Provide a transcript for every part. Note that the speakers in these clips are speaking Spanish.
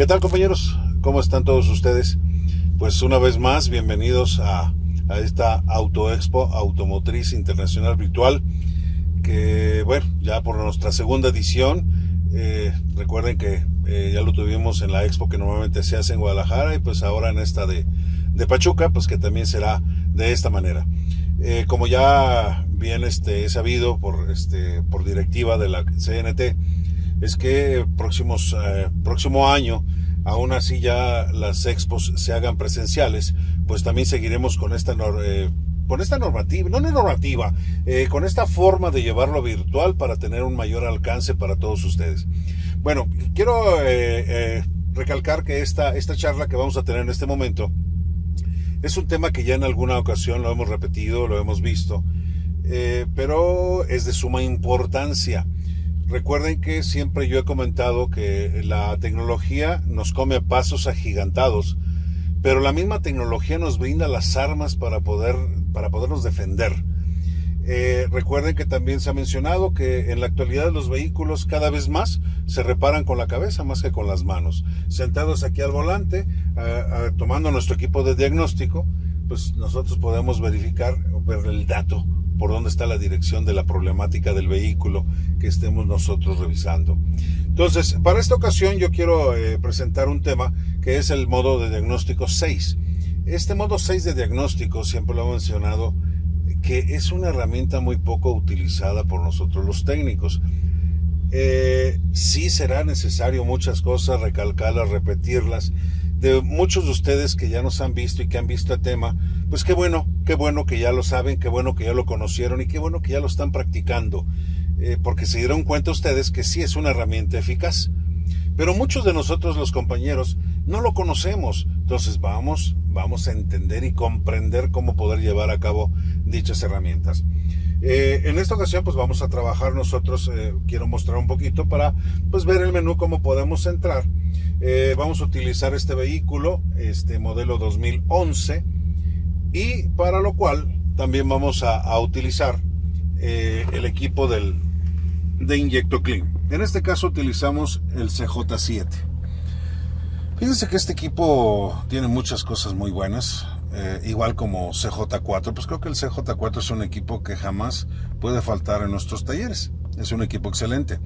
tal, compañeros? ¿Cómo están todos ustedes? Pues una vez más, bienvenidos a esta Auto Expo Automotriz Internacional Virtual, que bueno, ya por nuestra segunda edición. Recuerden que ya lo tuvimos en la expo que normalmente se hace en Guadalajara, y pues ahora en esta de Pachuca, pues que también será de esta manera. Como ya bien es sabido por directiva de la CNT, es que próximo año, aún así ya las expos se hagan presenciales, pues también seguiremos con esta normativa, con esta forma de llevarlo virtual para tener un mayor alcance para todos ustedes. Bueno, quiero recalcar que esta charla que vamos a tener en este momento es un tema que ya en alguna ocasión lo hemos repetido, lo hemos visto, pero es de suma importancia. Recuerden que siempre yo he comentado que la tecnología nos come a pasos agigantados, pero la misma tecnología nos brinda las armas para podernos defender. Recuerden que también se ha mencionado que en la actualidad los vehículos cada vez más se reparan con la cabeza más que con las manos. Sentados aquí al volante, tomando nuestro equipo de diagnóstico, pues nosotros podemos verificar o ver el dato por dónde está la dirección de la problemática del vehículo que estemos nosotros revisando. Entonces, para esta ocasión yo quiero presentar un tema que es el modo de diagnóstico 6. Este modo 6 de diagnóstico, siempre lo he mencionado, que es una herramienta muy poco utilizada por nosotros los técnicos. Sí será necesario muchas cosas, recalcarlas, repetirlas. De muchos de ustedes que ya nos han visto y que han visto el tema, pues qué bueno que ya lo saben, qué bueno que ya lo conocieron y qué bueno que ya lo están practicando, porque se dieron cuenta ustedes que sí es una herramienta eficaz. Pero muchos de nosotros los compañeros no lo conocemos, entonces vamos a entender y comprender cómo poder llevar a cabo dichas herramientas. En esta ocasión pues vamos a trabajar nosotros, quiero mostrar un poquito para pues ver el menú, cómo podemos entrar. Vamos a utilizar este vehículo, modelo 2011, y para lo cual también vamos a utilizar el equipo de Inyecto Clean. En este caso utilizamos el CJ7. Fíjense que este equipo tiene muchas cosas muy buenas, igual como CJ4. Pues creo que el CJ4 es un equipo que jamás puede faltar en nuestros talleres. Es un equipo excelente,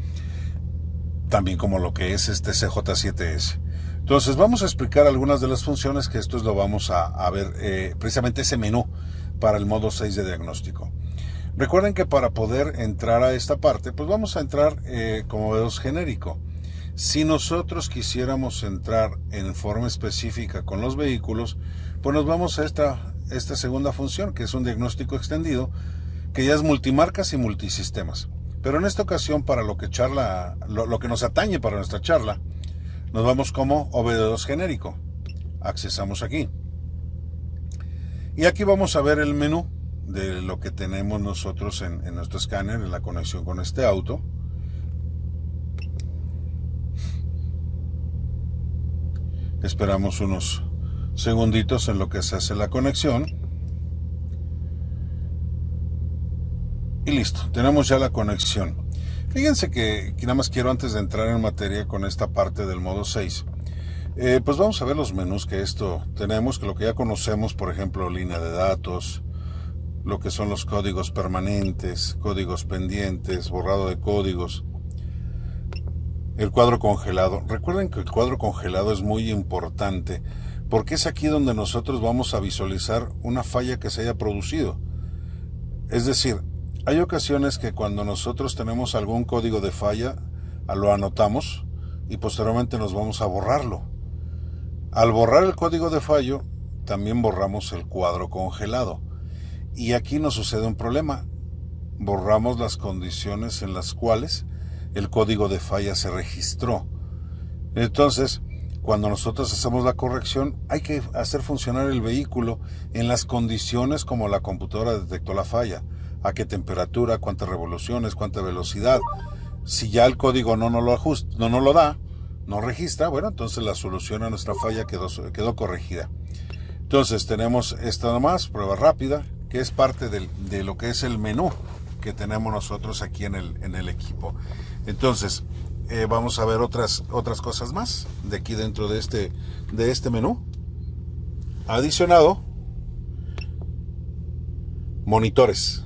también como lo que es este CJ7S. Entonces vamos a explicar algunas de las funciones, que esto es lo vamos a ver, precisamente ese menú para el modo 6 de diagnóstico. Recuerden que para poder entrar a esta parte, pues vamos a entrar como vemos genérico. Si nosotros quisiéramos entrar en forma específica con los vehículos, pues nos vamos a esta segunda función, que es un diagnóstico extendido, que ya es multimarcas y multisistemas. Pero en esta ocasión, para lo que nos atañe para nuestra charla, nos vamos como OBD2 genérico. Accesamos aquí. Y aquí vamos a ver el menú de lo que tenemos nosotros en nuestro escáner, en la conexión con este auto. Esperamos unos segunditos en lo que se hace la conexión. Y listo, tenemos ya la conexión. Fíjense que nada más quiero, antes de entrar en materia con esta parte del modo 6, pues vamos a ver los menús que tenemos, que lo que ya conocemos, por ejemplo, línea de datos, lo que son los códigos permanentes, códigos pendientes, borrado de códigos, el cuadro congelado. Recuerden que el cuadro congelado es muy importante, porque es aquí donde nosotros vamos a visualizar una falla que se haya producido. Es decir, hay ocasiones que cuando nosotros tenemos algún código de falla, lo anotamos y posteriormente nos vamos a borrarlo. Al borrar el código de fallo, también borramos el cuadro congelado. Y aquí nos sucede un problema. Borramos las condiciones en las cuales el código de falla se registró. Entonces, cuando nosotros hacemos la corrección, hay que hacer funcionar el vehículo en las condiciones como la computadora detectó la falla. A qué temperatura, cuántas revoluciones, cuánta velocidad. Si ya el código no nos lo da, no registra, bueno, entonces la solución a nuestra falla quedó corregida. Entonces tenemos esta nomás, prueba rápida, que es parte de lo que es el menú que tenemos nosotros aquí en el equipo. Entonces, vamos a ver otras cosas más de aquí dentro de este menú. Adicionado, monitores.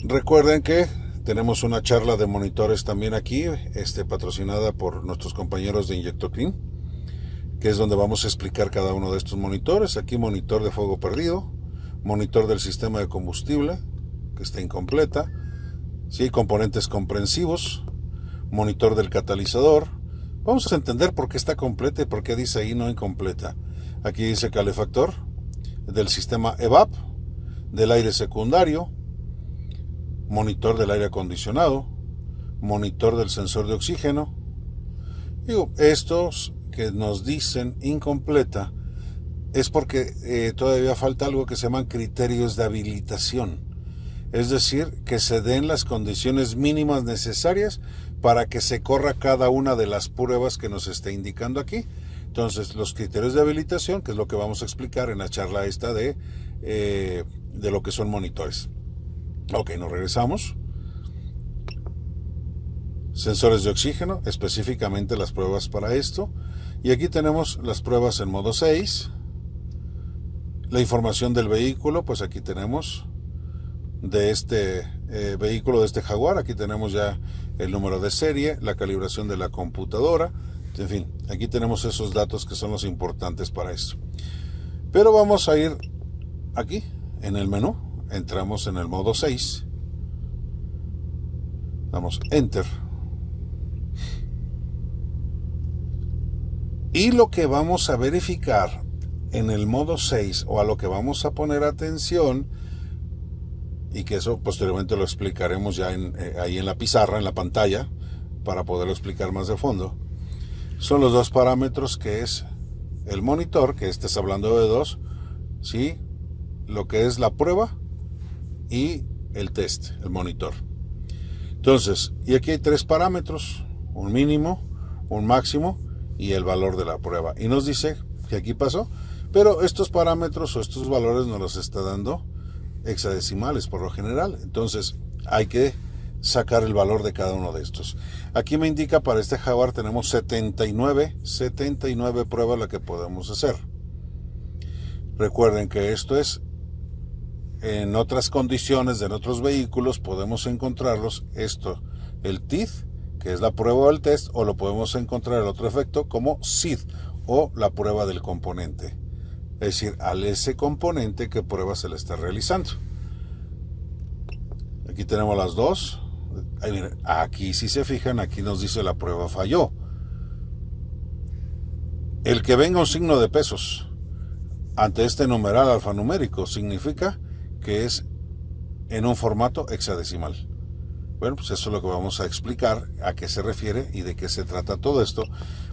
Recuerden que tenemos una charla de monitores también aquí, patrocinada por nuestros compañeros de Inyector Clean, que es donde vamos a explicar cada uno de estos monitores. Aquí monitor de fuego perdido, monitor del sistema de combustible, que está incompleta, ¿sí? Componentes comprensivos, monitor del catalizador. Vamos a entender por qué está completa y por qué dice ahí no incompleta. Aquí dice calefactor del sistema EVAP, del aire secundario, monitor del aire acondicionado, monitor del sensor de oxígeno. Digo, estos que nos dicen incompleta es porque todavía falta algo que se llaman criterios de habilitación. Es decir, que se den las condiciones mínimas necesarias para que se corra cada una de las pruebas que nos está indicando aquí. Entonces, los criterios de habilitación, que es lo que vamos a explicar en la charla esta de lo que son monitores. Ok, nos regresamos. Sensores de oxígeno, específicamente las pruebas para esto. Y aquí tenemos las pruebas en modo 6. La información del vehículo, pues aquí tenemos de este vehículo, de este Jaguar. Aquí tenemos ya el número de serie, la calibración de la computadora. En fin, aquí tenemos esos datos que son los importantes para esto. Pero vamos a ir aquí, en el menú. Entramos en el modo 6. Damos Enter. Y lo que vamos a verificar en el modo 6, o a lo que vamos a poner atención, y que eso posteriormente lo explicaremos ya ahí en la pizarra, en la pantalla, para poderlo explicar más de fondo, son los dos parámetros, que es el monitor, que estés hablando de dos, ¿sí? Lo que es la prueba y el test, el monitor. Entonces, y aquí hay tres parámetros, un mínimo, un máximo y el valor de la prueba. Y nos dice que aquí pasó, pero estos parámetros o estos valores nos los está dando hexadecimales por lo general. Entonces, hay que sacar el valor de cada uno de estos. Aquí me indica para este Jaguar tenemos 79 pruebas la que podemos hacer. Recuerden que esto es en otras condiciones, en otros vehículos podemos encontrarlos, el TID, que es la prueba del test, o lo podemos encontrar el otro efecto como SID, o la prueba del componente. Es decir, al ese componente que prueba se le está realizando. Aquí tenemos las dos. Ahí, miren, aquí si se fijan, aquí nos dice la prueba falló. El que venga un signo de pesos ante este numeral alfanumérico significa que es en un formato hexadecimal. Bueno, pues eso es lo que vamos a explicar, a qué se refiere y de qué se trata todo esto,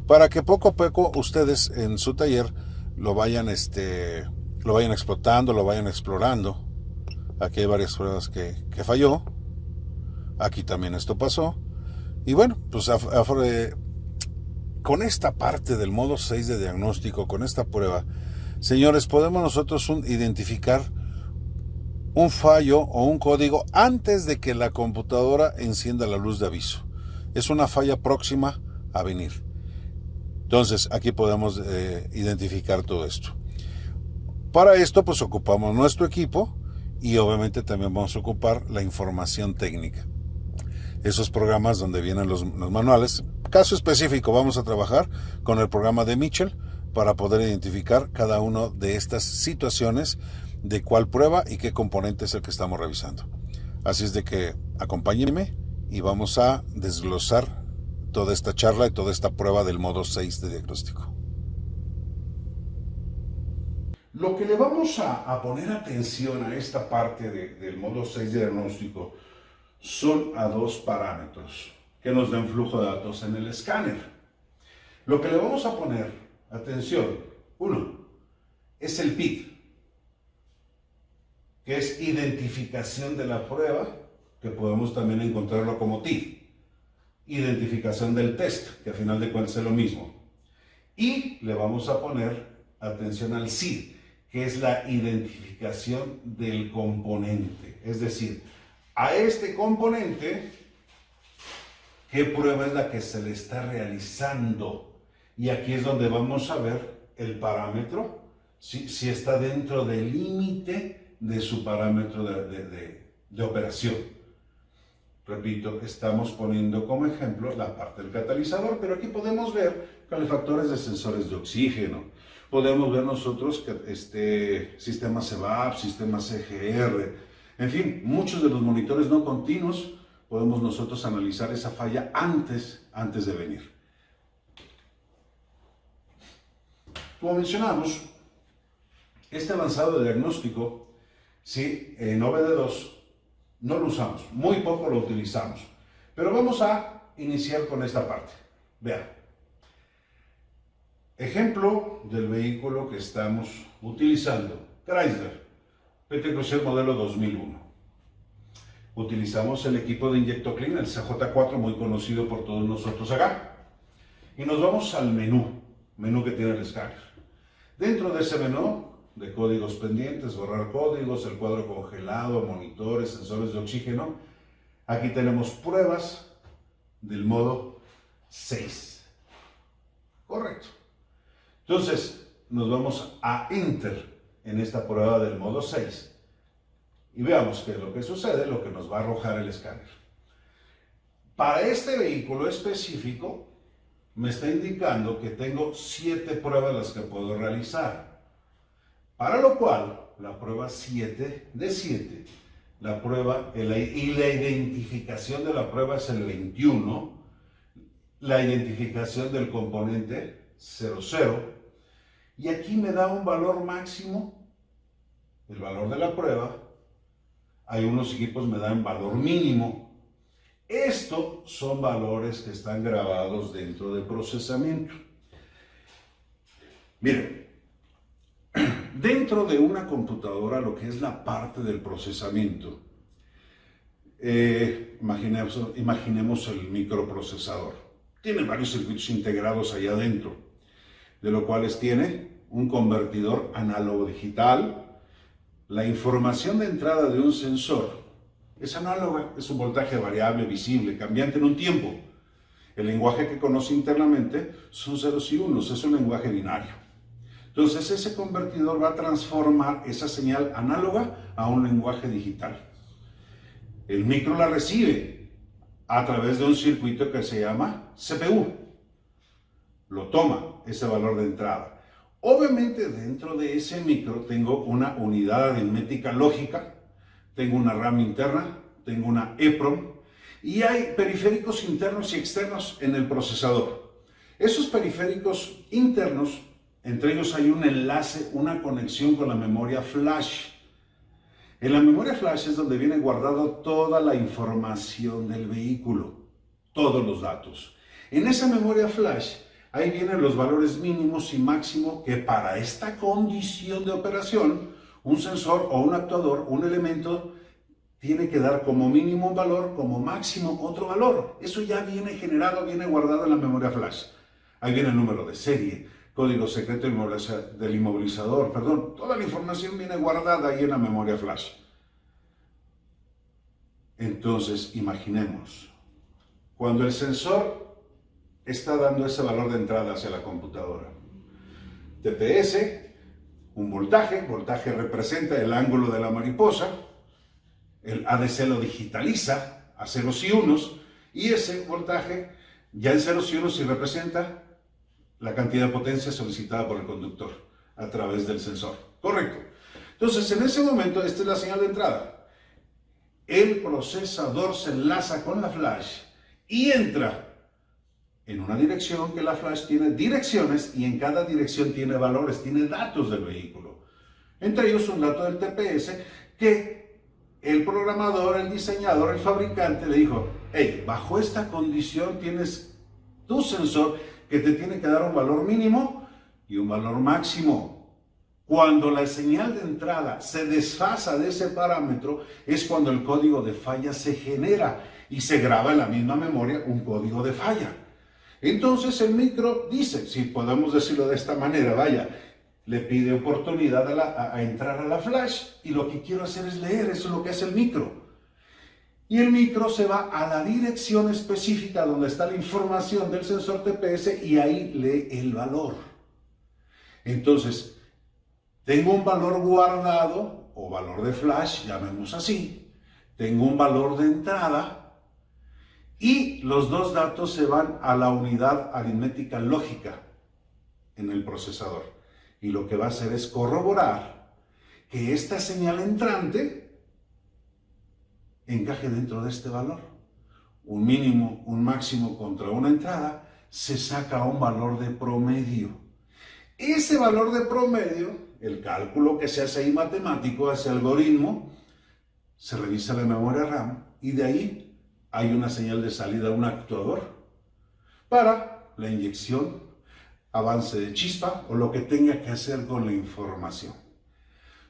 para que poco a poco ustedes en su taller lo vayan explotando, lo vayan explorando. Aquí hay varias pruebas que falló. Aquí también esto pasó. Y bueno, pues con esta parte del modo 6 de diagnóstico, con esta prueba, señores, podemos nosotros identificar un fallo o un código antes de que la computadora encienda la luz de aviso. Es una falla próxima a venir. Entonces, aquí podemos identificar todo esto. Para esto, pues ocupamos nuestro equipo y obviamente también vamos a ocupar la información técnica. Esos programas donde vienen los manuales. Caso específico, vamos a trabajar con el programa de Mitchell para poder identificar cada una de estas situaciones, de cuál prueba y qué componente es el que estamos revisando. Así es de que acompáñenme y vamos a desglosar toda esta charla y toda esta prueba del modo 6 de diagnóstico. Lo que le vamos a poner atención a esta parte del modo 6 de diagnóstico son a dos parámetros que nos den flujo de datos en el escáner. Lo que le vamos a poner atención, uno, es el PID, que es identificación de la prueba, que podemos también encontrarlo como TID. Identificación del test, que a final de cuentas es lo mismo. Y le vamos a poner atención al SID, que es la identificación del componente. Es decir, a este componente qué prueba es la que se le está realizando. Y aquí es donde vamos a ver el parámetro, si está dentro del límite de su parámetro de operación. Repito, estamos poniendo como ejemplo la parte del catalizador, pero aquí podemos ver calefactores de sensores de oxígeno. Podemos ver nosotros sistemas EVAP, sistemas EGR, en fin, muchos de los monitores no continuos podemos nosotros analizar esa falla antes de venir. Como mencionamos, este avanzado diagnóstico, sí, en OBD2 no lo usamos, muy poco lo utilizamos, pero vamos a iniciar con esta parte. Vean, ejemplo del vehículo que estamos utilizando, Chrysler PT Cruiser modelo 2001. Utilizamos el equipo de InjectoClean, el CJ4, muy conocido por todos nosotros acá, y nos vamos al menú que tiene el escáner. Dentro de ese menú de códigos pendientes, borrar códigos, el cuadro congelado, monitores, sensores de oxígeno, aquí tenemos pruebas del modo 6. Correcto. Entonces, nos vamos a Enter en esta prueba del modo 6 y veamos qué es lo que sucede, lo que nos va a arrojar el escáner. Para este vehículo específico, me está indicando que tengo 7 pruebas las que puedo realizar. Para lo cual, la prueba 7 de 7, la prueba y la identificación de la prueba es el 21, la identificación del componente 00, y aquí me da un valor máximo, el valor de la prueba. Hay unos equipos me dan valor mínimo. Estos son valores que están grabados dentro del procesamiento. Miren, dentro de una computadora, lo que es la parte del procesamiento, imaginemos el microprocesador. Tiene varios circuitos integrados allá adentro, de los cuales tiene un convertidor análogo-digital. La información de entrada de un sensor es análoga, es un voltaje variable, visible, cambiante en un tiempo. El lenguaje que conoce internamente son ceros y unos, es un lenguaje binario. Entonces ese convertidor va a transformar esa señal análoga a un lenguaje digital. El micro la recibe a través de un circuito que se llama CPU. Lo toma, ese valor de entrada. Obviamente dentro de ese micro tengo una unidad aritmética lógica, tengo una RAM interna, tengo una EEPROM y hay periféricos internos y externos en el procesador. Esos periféricos internos, entre ellos hay un enlace, una conexión con la memoria flash. En la memoria flash es donde viene guardado toda la información del vehículo, todos los datos. En esa memoria flash, ahí vienen los valores mínimos y máximos que para esta condición de operación, un sensor o un actuador, un elemento, tiene que dar como mínimo un valor, como máximo otro valor. Eso ya viene generado, viene guardado en la memoria flash. Ahí viene el número de serie, código secreto del inmovilizador, toda la información viene guardada ahí en la memoria flash. Entonces, imaginemos, cuando el sensor está dando ese valor de entrada hacia la computadora. TPS, un voltaje representa el ángulo de la mariposa, el ADC lo digitaliza a ceros y unos, y ese voltaje ya en ceros y unos sí representa la cantidad de potencia solicitada por el conductor a través del sensor. Correcto. Entonces, en ese momento, esta es la señal de entrada. El procesador se enlaza con la flash y entra en una dirección que la flash tiene direcciones y en cada dirección tiene valores, tiene datos del vehículo. Entre ellos un dato del TPS que el programador, el diseñador, el fabricante le dijo, hey, bajo esta condición tienes tu sensor que te tiene que dar un valor mínimo y un valor máximo. Cuando la señal de entrada se desfasa de ese parámetro es cuando el código de falla se genera y se graba en la misma memoria un código de falla. Entonces el micro dice, si podemos decirlo de esta manera, vaya, le pide oportunidad a entrar a la flash y lo que quiero hacer es leer, eso es lo que hace el micro. Y el micro se va a la dirección específica donde está la información del sensor TPS y ahí lee el valor. Entonces, tengo un valor guardado o valor de flash, llamemos así. Tengo un valor de entrada y los dos datos se van a la unidad aritmética lógica en el procesador. Y lo que va a hacer es corroborar que esta señal entrante encaje dentro de este valor. Un mínimo, un máximo contra una entrada, se saca un valor de promedio. Ese valor de promedio, el cálculo que se hace ahí matemático, ese algoritmo, se revisa la memoria RAM y de ahí hay una señal de salida a un actuador para la inyección, avance de chispa o lo que tenga que hacer con la información.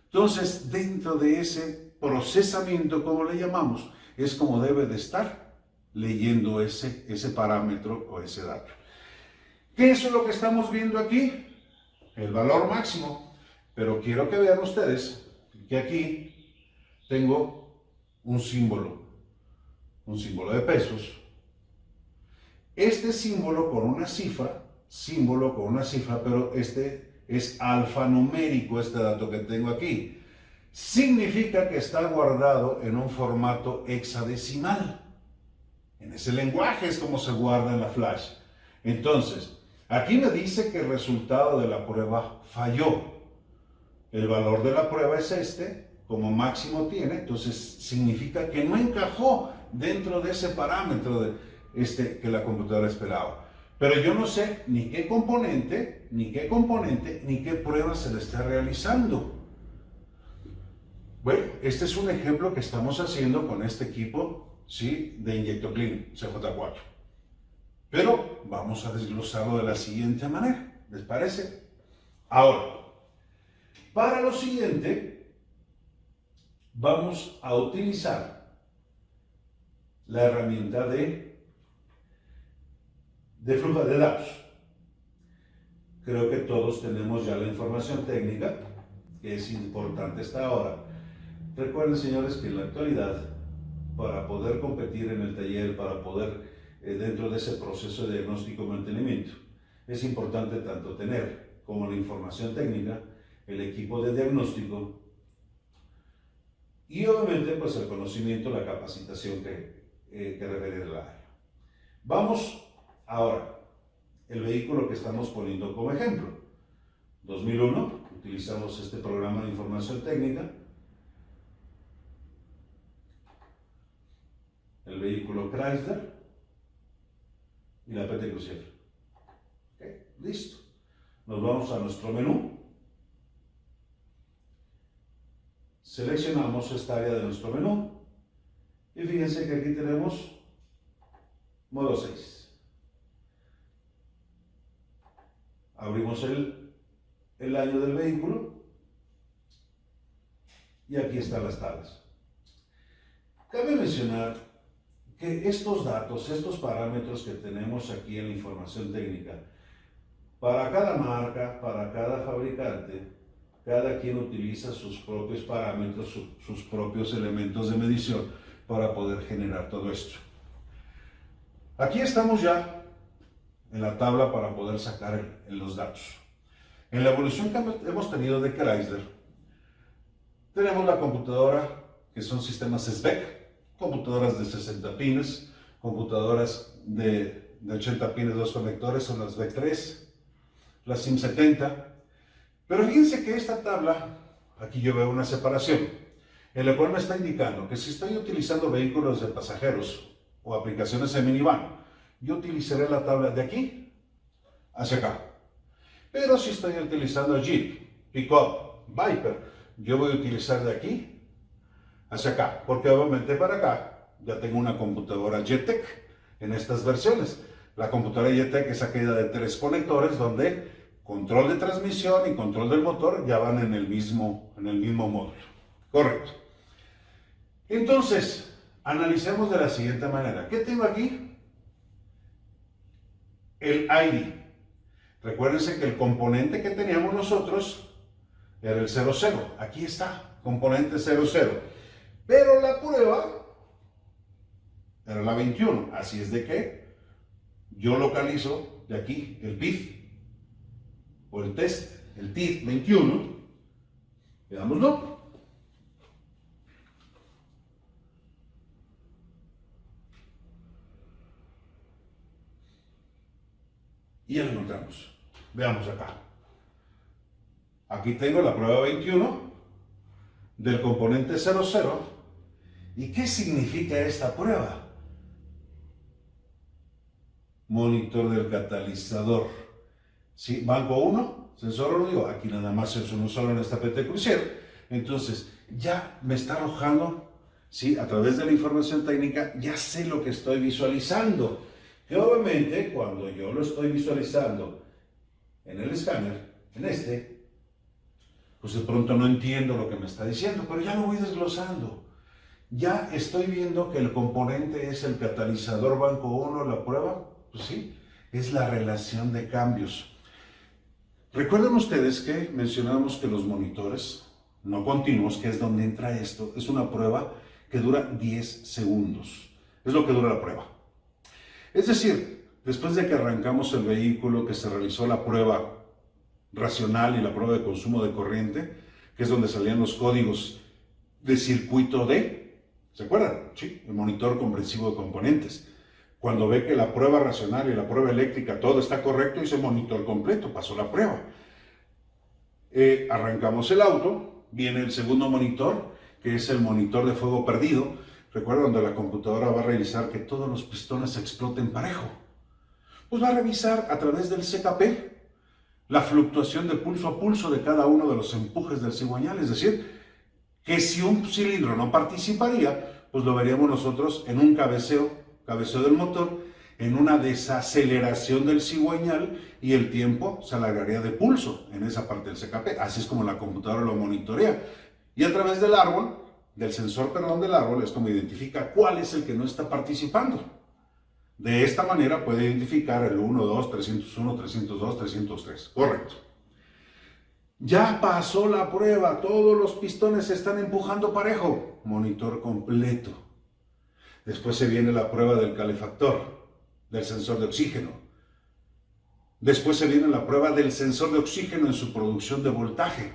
Entonces, dentro de ese procesamiento, como le llamamos, es como debe de estar leyendo ese parámetro o ese dato. ¿Qué es lo que estamos viendo aquí? El valor máximo. Pero quiero que vean ustedes que aquí tengo un símbolo de pesos. Este símbolo con una cifra, pero este es alfanumérico, este dato que tengo aquí. Significa que está guardado en un formato hexadecimal. En ese lenguaje es como se guarda en la flash. Entonces, aquí me dice que el resultado de la prueba falló. El valor de la prueba es este, como máximo tiene, entonces significa que no encajó dentro de ese parámetro que la computadora esperaba. Pero yo no sé ni qué componente, ni qué prueba se le está realizando. Bueno, este es un ejemplo que estamos haciendo con este equipo, ¿sí?, de InjectoClean CJ4. Pero vamos a desglosarlo de la siguiente manera, ¿les parece? Ahora, para lo siguiente, vamos a utilizar la herramienta de flujo de datos. Creo que todos tenemos ya la información técnica, que es importante hasta ahora. Recuerden, señores, que en la actualidad, para poder competir en el taller, para poder dentro de ese proceso de diagnóstico y mantenimiento, es importante tanto tener como la información técnica, el equipo de diagnóstico y obviamente pues el conocimiento, la capacitación que requiere el área. Vamos ahora, el vehículo que estamos poniendo como ejemplo. 2001, utilizamos este programa de información técnica. El vehículo Chrysler y la PT Crucial. Okay, listo. Nos vamos a nuestro menú. Seleccionamos esta área de nuestro menú y fíjense que aquí tenemos modo 6. Abrimos el año del vehículo y aquí están las tablas. Cabe mencionar que estos datos, estos parámetros que tenemos aquí en la información técnica, para cada marca, para cada fabricante, cada quien utiliza sus propios parámetros, sus propios elementos de medición para poder generar todo esto. Aquí estamos ya en la tabla para poder sacar los datos. En la evolución que hemos tenido de Chrysler, tenemos la computadora que son sistemas SBEC, computadoras de 60 pines, computadoras de 80 pines, 2 conectores, son las VEC3, las SIM70. Pero fíjense que esta tabla, aquí yo veo una separación, en la cual me está indicando que si estoy utilizando vehículos de pasajeros o aplicaciones en minivan, yo utilizaré la tabla de aquí hacia acá. Pero si estoy utilizando Jeep, Pickup, Viper, yo voy a utilizar de aquí hacia acá, porque obviamente para acá ya tengo una computadora Jetec en estas versiones. La computadora Jetec es aquella de 3 conectores donde control de transmisión y control del motor ya van en el mismo módulo. Correcto. Entonces, analicemos de la siguiente manera. ¿Qué tengo aquí? El ID. Recuérdense que el componente que teníamos nosotros era el 00. Aquí está, componente 00. Pero la prueba era la 21. Así es de que yo localizo de aquí el PID o el test, el TID 21, le damos no. Y ya lo encontramos. Veamos acá. Aquí tengo la prueba 21 del componente 00. ¿Y qué significa esta prueba? Monitor del catalizador. ¿Sí? Banco 1, sensor 1, digo, aquí nada más es uno solo en esta PT Crucier. Entonces, ya me está arrojando, ¿sí? A través de la información técnica, ya sé lo que estoy visualizando. Que obviamente, cuando yo lo estoy visualizando en el escáner, en este, pues de pronto no entiendo lo que me está diciendo, pero ya lo voy desglosando. Ya estoy viendo que el componente es el catalizador banco 1, la prueba, pues sí, es la relación de cambios. Recuerden ustedes que mencionamos que los monitores no continuos, que es donde entra esto, es una prueba que dura 10 segundos. Es lo que dura la prueba. Es decir, después de que arrancamos el vehículo, que se realizó la prueba racional y la prueba de consumo de corriente, que es donde salían los códigos de circuito D, ¿se acuerdan? Sí, el monitor comprensivo de componentes. Cuando ve que la prueba racional y la prueba eléctrica, todo está correcto, dice monitor completo, pasó la prueba. Arrancamos el auto, viene el segundo monitor, que es el monitor de fuego perdido. Recuerda, donde la computadora va a revisar que todos los pistones exploten parejo. Pues va a revisar a través del CKP la fluctuación de pulso a pulso de cada uno de los empujes del cigüeñal. Es decir, que si un cilindro no participaría, pues lo veríamos nosotros en un cabeceo del motor, en una desaceleración del cigüeñal, y el tiempo se alargaría de pulso en esa parte del CKP. Así es como la computadora lo monitorea. Y a través del árbol, del sensor, del árbol, es como identifica cuál es el que no está participando. De esta manera puede identificar el 1, 2, 301, 302, 303. Correcto. Ya pasó la prueba, todos los pistones se están empujando parejo. Monitor completo. Después se viene la prueba del calefactor, del sensor de oxígeno. Después se viene la prueba del sensor de oxígeno en su producción de voltaje.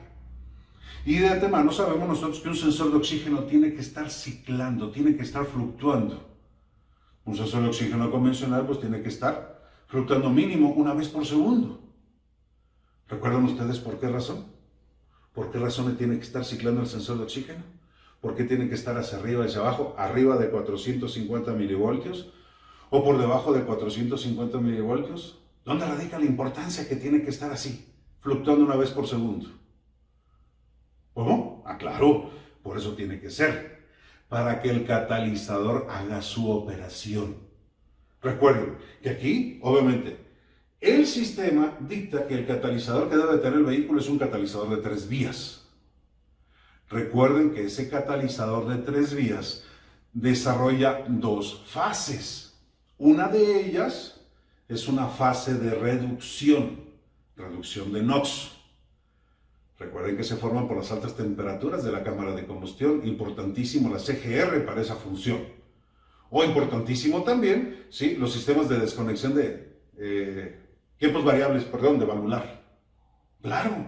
Y de antemano sabemos nosotros que un sensor de oxígeno tiene que estar ciclando, tiene que estar fluctuando. Un sensor de oxígeno convencional pues tiene que estar fluctuando mínimo una vez por segundo. ¿Recuerdan ustedes por qué razón? ¿Por qué razón tiene que estar ciclando el sensor de oxígeno? ¿Por qué tiene que estar hacia arriba y hacia abajo? ¿Arriba de 450 milivoltios? ¿O por debajo de 450 milivoltios? ¿Dónde radica la importancia que tiene que estar así, fluctuando una vez por segundo? ¿Cómo? Ah, claro, por eso tiene que ser, para que el catalizador haga su operación. Recuerden que aquí, obviamente, el sistema dicta que el catalizador que debe tener el vehículo es un catalizador de 3 vías. Recuerden que ese catalizador de 3 vías desarrolla 2 fases. Una de ellas es una fase de reducción de NOx. Recuerden que se forman por las altas temperaturas de la cámara de combustión. Importantísimo la CGR para esa función. O importantísimo también, ¿sí?, los sistemas de desconexión de tiempos variables, de valvular. Claro,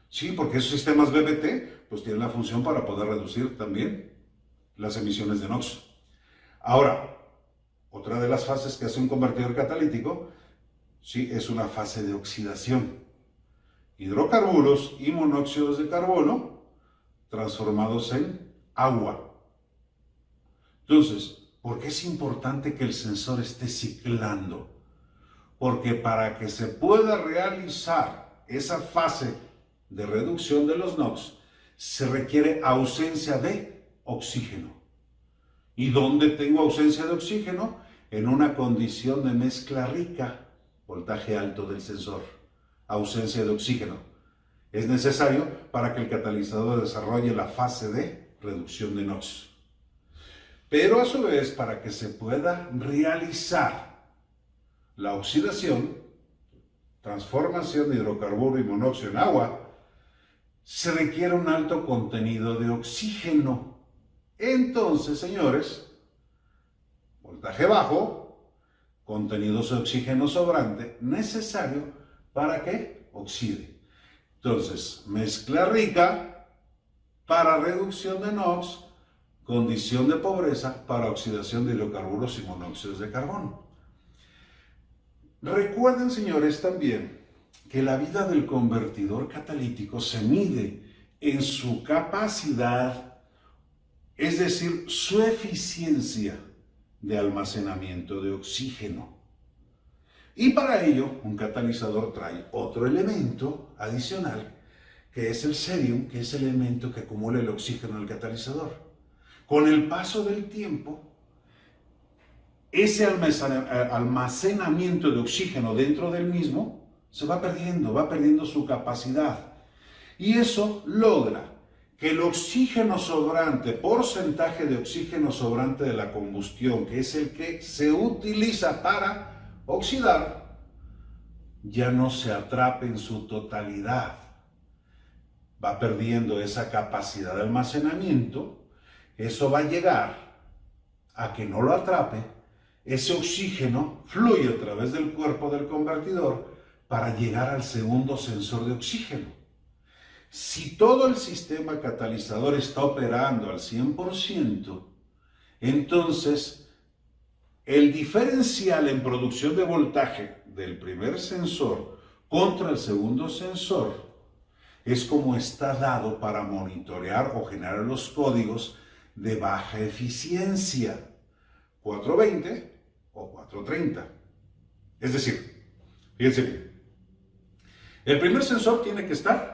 sí, porque esos sistemas BBT pues tienen la función para poder reducir también las emisiones de NOx. Ahora, otra de las fases que hace un convertidor catalítico, sí, es una fase de oxidación. Hidrocarburos y monóxidos de carbono transformados en agua. Entonces, ¿por qué es importante que el sensor esté ciclando? Porque para que se pueda realizar esa fase de reducción de los NOx, se requiere ausencia de oxígeno. ¿Y dónde tengo ausencia de oxígeno? En una condición de mezcla rica, voltaje alto del sensor, ausencia de oxígeno. Es necesario para que el catalizador desarrolle la fase de reducción de NOx. Pero a su vez, para que se pueda realizar la oxidación, transformación de hidrocarburo y monóxido en agua, se requiere un alto contenido de oxígeno. Entonces, señores, voltaje bajo, contenido de oxígeno sobrante, necesario para que oxide. Entonces, mezcla rica para reducción de NOx, condición de pobreza para oxidación de hidrocarburos y monóxidos de carbono. Recuerden, señores, también que la vida del convertidor catalítico se mide en su capacidad, es decir, su eficiencia de almacenamiento de oxígeno. Y para ello, un catalizador trae otro elemento adicional, que es el cerium, que es el elemento que acumula el oxígeno en el catalizador. Con el paso del tiempo, ese almacenamiento de oxígeno dentro del mismo se va perdiendo su capacidad. Y eso logra que el oxígeno sobrante, porcentaje de oxígeno sobrante de la combustión, que es el que se utiliza para oxidar, ya no se atrape en su totalidad. Va perdiendo esa capacidad de almacenamiento. Eso va a llegar a que no lo atrape. Ese oxígeno fluye a través del cuerpo del convertidor para llegar al segundo sensor de oxígeno. Si todo el sistema catalizador está operando al 100%, entonces el diferencial en producción de voltaje del primer sensor contra el segundo sensor es como está dado para monitorear o generar los códigos de baja eficiencia, 420 o 430. Es decir, fíjense bien, el primer sensor tiene que estar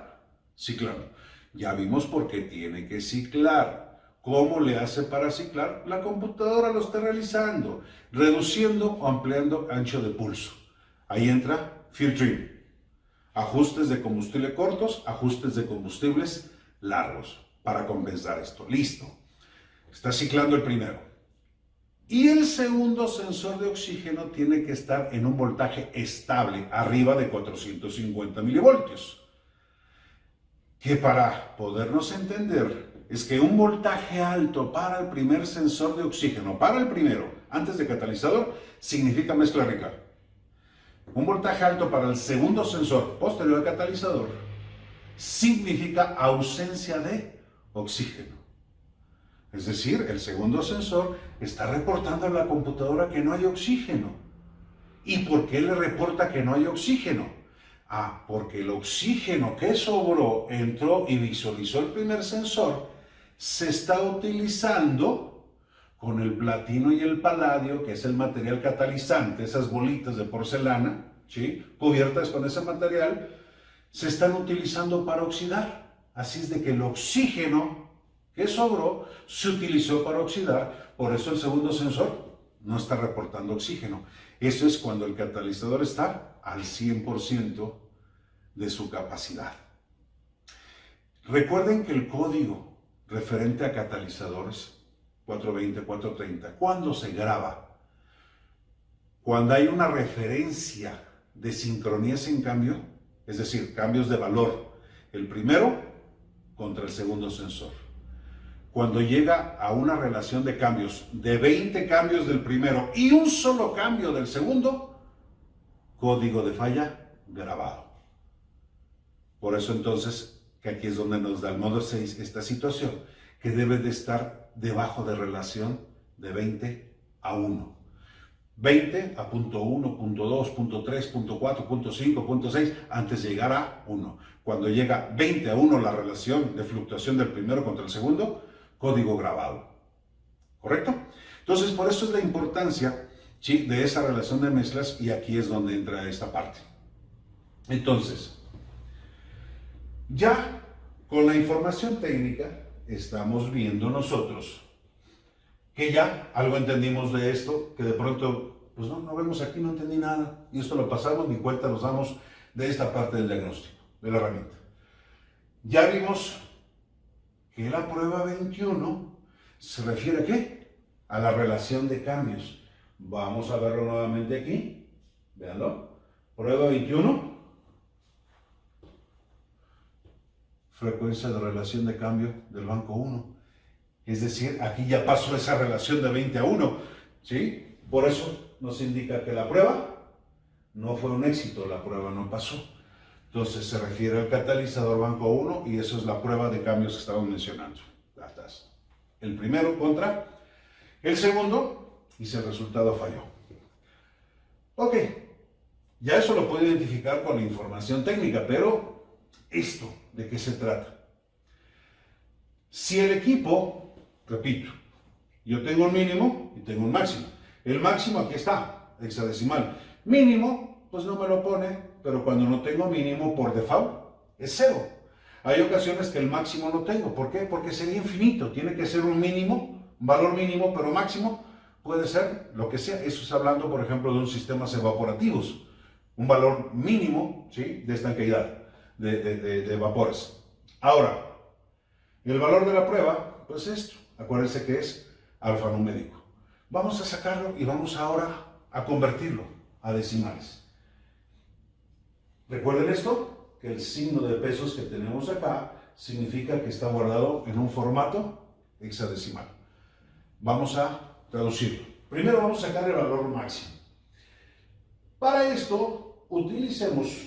ciclando. Ya vimos por qué tiene que ciclar. ¿Cómo le hace para ciclar? La computadora lo está realizando, reduciendo o ampliando ancho de pulso. Ahí entra filtering. Ajustes de combustible cortos, ajustes de combustibles largos para compensar esto. Listo. Está ciclando el primero. Y el segundo sensor de oxígeno tiene que estar en un voltaje estable, arriba de 450 milivoltios. Que para podernos entender, es que un voltaje alto para el primer sensor de oxígeno, para el primero, antes de catalizador, significa mezcla rica. Un voltaje alto para el segundo sensor, posterior al catalizador, significa ausencia de oxígeno. Es decir, el segundo sensor está reportando a la computadora que no hay oxígeno. ¿Y por qué le reporta que no hay oxígeno? Ah, porque el oxígeno que sobró, entró y visualizó el primer sensor, se está utilizando con el platino y el paladio, que es el material catalizante, esas bolitas de porcelana, ¿sí?, cubiertas con ese material, se están utilizando para oxidar. Así es de que el oxígeno que sobró se utilizó para oxidar, por eso el segundo sensor no está reportando oxígeno. Eso es cuando el catalizador está al 100% de su capacidad. Recuerden que el código referente a catalizadores 420, 430, ¿cuándo se graba? Cuando hay una referencia de sincronía sin cambio, es decir, cambios de valor, el primero contra el segundo sensor. Cuando llega a una relación de cambios, de 20 cambios del primero y un solo cambio del segundo, código de falla grabado. Por eso entonces, que aquí es donde nos da el módulo 6 esta situación, que debe de estar debajo de relación de 20 a 1. 20 a punto 1, punto 2, punto 3, punto 4, punto 5, punto 6, antes de llegar a 1. Cuando llega 20 a 1 la relación de fluctuación del primero contra el segundo, código grabado. ¿Correcto? Entonces, por eso es la importancia, ¿sí?, de esa relación de mezclas, y aquí es donde entra esta parte. Entonces, ya con la información técnica, estamos viendo nosotros que ya algo entendimos de esto, que de pronto, pues no vemos aquí, no entendí nada, y esto lo pasamos, ni cuenta nos damos de esta parte del diagnóstico, de la herramienta. Ya vimos que la prueba 21 se refiere ¿a qué? A la relación de cambios. Vamos a verlo nuevamente aquí, véanlo. Prueba 21, frecuencia de relación de cambio del banco 1. Es decir, aquí ya pasó esa relación de 20 a 1, ¿sí? Por eso nos indica que la prueba no fue un éxito, la prueba no pasó. Entonces se refiere al catalizador banco 1 y eso es la prueba de cambios que estamos mencionando. El primero contra el segundo y si el resultado falló. Ok, ya eso lo puedo identificar con la información técnica, pero ¿esto de qué se trata? Si el equipo, repito, yo tengo un mínimo y tengo un máximo. El máximo aquí está, hexadecimal. Mínimo, pues no me lo pone, pero cuando no tengo mínimo por default es 0. Hay ocasiones que el máximo no tengo. ¿Por qué? Porque sería infinito. Tiene que ser un mínimo, un valor mínimo, pero máximo puede ser lo que sea. Eso es hablando, por ejemplo, de un sistemas evaporativos. Un valor mínimo, ¿sí?, de estanqueidad, de vapores. Ahora, el valor de la prueba, pues esto. Acuérdense que es alfanumérico. Vamos a sacarlo y vamos ahora a convertirlo a decimales. ¿Recuerden esto? Que el signo de pesos que tenemos acá significa que está guardado en un formato hexadecimal. Vamos a traducirlo. Primero vamos a sacar el valor máximo. Para esto, utilicemos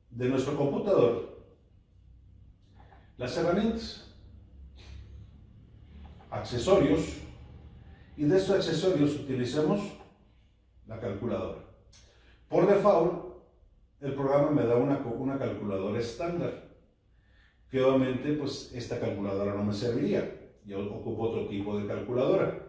de nuestro computador las herramientas, accesorios, y de estos accesorios utilicemos la calculadora. Por default, el programa me da una calculadora estándar, que obviamente pues esta calculadora no me serviría, yo ocupo otro tipo de calculadora.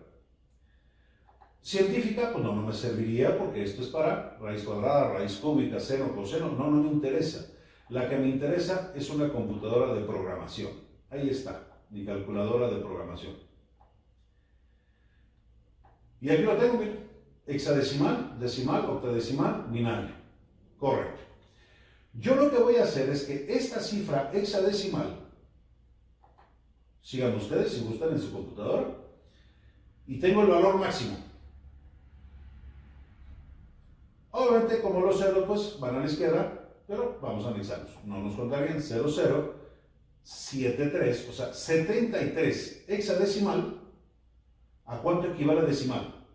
Científica, pues no me serviría porque esto es para raíz cuadrada, raíz cúbica, seno, coseno, no me interesa. La que me interesa es una computadora de programación. Ahí está, mi calculadora de programación. Y aquí lo tengo, miren, hexadecimal, decimal, octadecimal, binario. Correcto. Yo lo que voy a hacer es que esta cifra hexadecimal, sigan ustedes si gustan en su computadora, y tengo el valor máximo. Obviamente, como los ceros pues van a la izquierda, pero vamos a analizarlos. No nos contarían 0073, o sea, 73 hexadecimal. ¿A cuánto equivale decimal?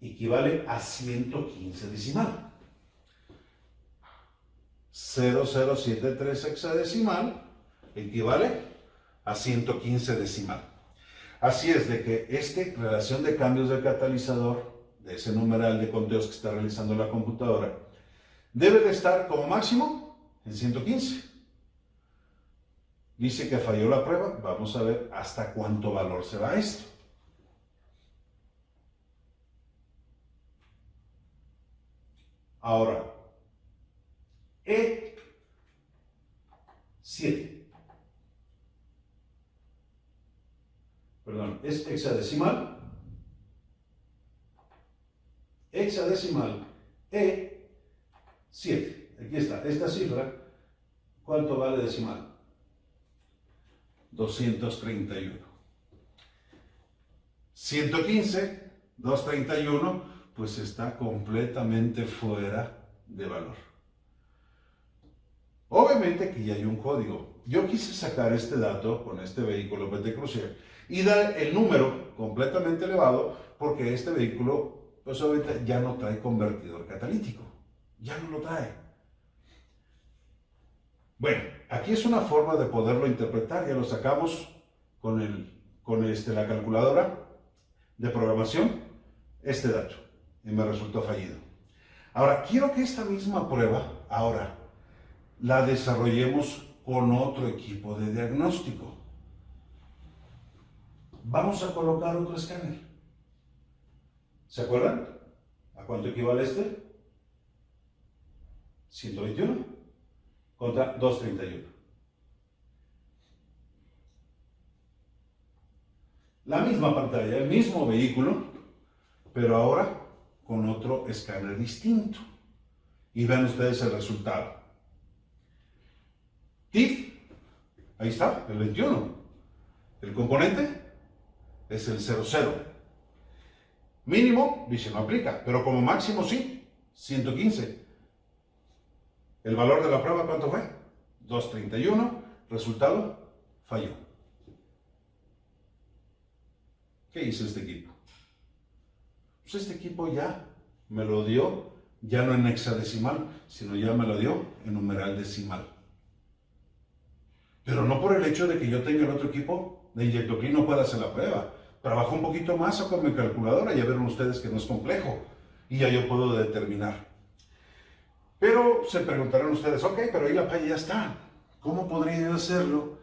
Equivale a 115 decimal. 0073 hexadecimal equivale a 115 decimal. Así es de que esta relación de cambios del catalizador, de ese numeral de conteos que está realizando la computadora, debe de estar como máximo en 115. Dice que falló la prueba, vamos a ver hasta cuánto valor se va esto. Ahora, E7. Perdón, es hexadecimal. Hexadecimal E7. Aquí está, esta cifra. ¿Cuánto vale decimal? 231. 115, 231, pues está completamente fuera de valor. Obviamente que ya hay un código. Yo quise sacar este dato con este vehículo PT Cruiser y dar el número completamente elevado porque este vehículo, pues ahorita ya no trae convertidor catalítico. Ya no lo trae. Bueno, aquí es una forma de poderlo interpretar. Ya lo sacamos con la calculadora de programación, este dato, y me resultó fallido. Ahora, quiero que esta misma prueba, ahora, la desarrollemos con otro equipo de diagnóstico. Vamos a colocar otro escáner. ¿Se acuerdan? ¿A cuánto equivale este? 121 contra 231. La misma pantalla, el mismo vehículo, pero ahora con otro escáner distinto. Y vean ustedes el resultado. TIF, ahí está, el 21. El componente es el 00. Mínimo, dice, no aplica, pero como máximo sí, 115. El valor de la prueba, ¿cuánto fue? 231. Resultado, falló. ¿Qué hizo este equipo? Pues este equipo ya me lo dio, ya no en hexadecimal, sino ya me lo dio en numeral decimal. Pero no por el hecho de que yo tenga el otro equipo de Inyectoclean no pueda hacer la prueba. Trabajo un poquito más o con mi calculadora, ya vieron ustedes que no es complejo y ya yo puedo determinar. Pero se preguntarán ustedes, ok, pero ahí la falla ya está. ¿Cómo podría yo hacerlo?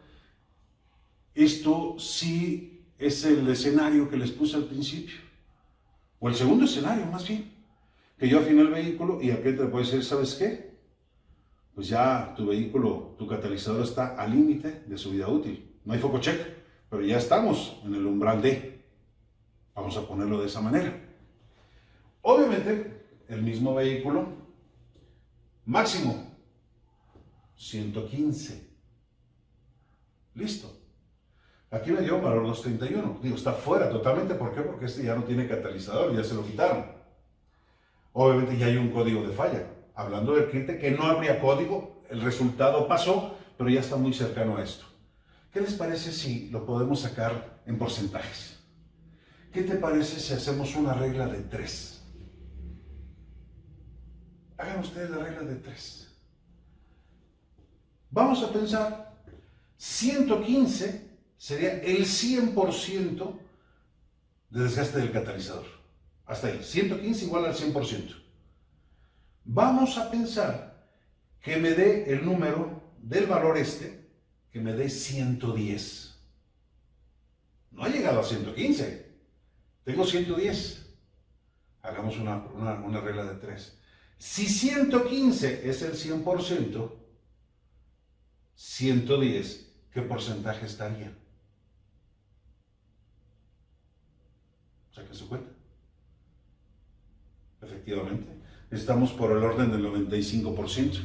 Esto sí es el escenario que les puse al principio. O el segundo escenario, más bien. Que yo afiné el vehículo y aquel te puede decir, ¿sabes qué? Pues ya tu vehículo, tu catalizador está al límite de su vida útil. No hay foco check, pero ya estamos en el umbral D. Vamos a ponerlo de esa manera. Obviamente, el mismo vehículo, máximo 115. Listo. Aquí me dio un valor 231. Digo, está fuera totalmente. ¿Por qué? Porque este ya no tiene catalizador, ya se lo quitaron. Obviamente ya hay un código de falla. Hablando del cliente que no habría código, el resultado pasó, pero ya está muy cercano a esto. ¿Qué les parece si lo podemos sacar en porcentajes? ¿Qué te parece si hacemos una regla de 3? Hagan ustedes la regla de 3. Vamos a pensar, 115 sería el 100% de desgaste del catalizador. Hasta ahí, 115 igual al 100%. Vamos a pensar que me dé el número del valor este, que me dé 110. No ha llegado a 115, tengo 110. Hagamos una regla de 3. Si 115 es el 100%, 110, ¿qué porcentaje estaría? Saque su cuenta. Efectivamente, estamos por el orden del 95%.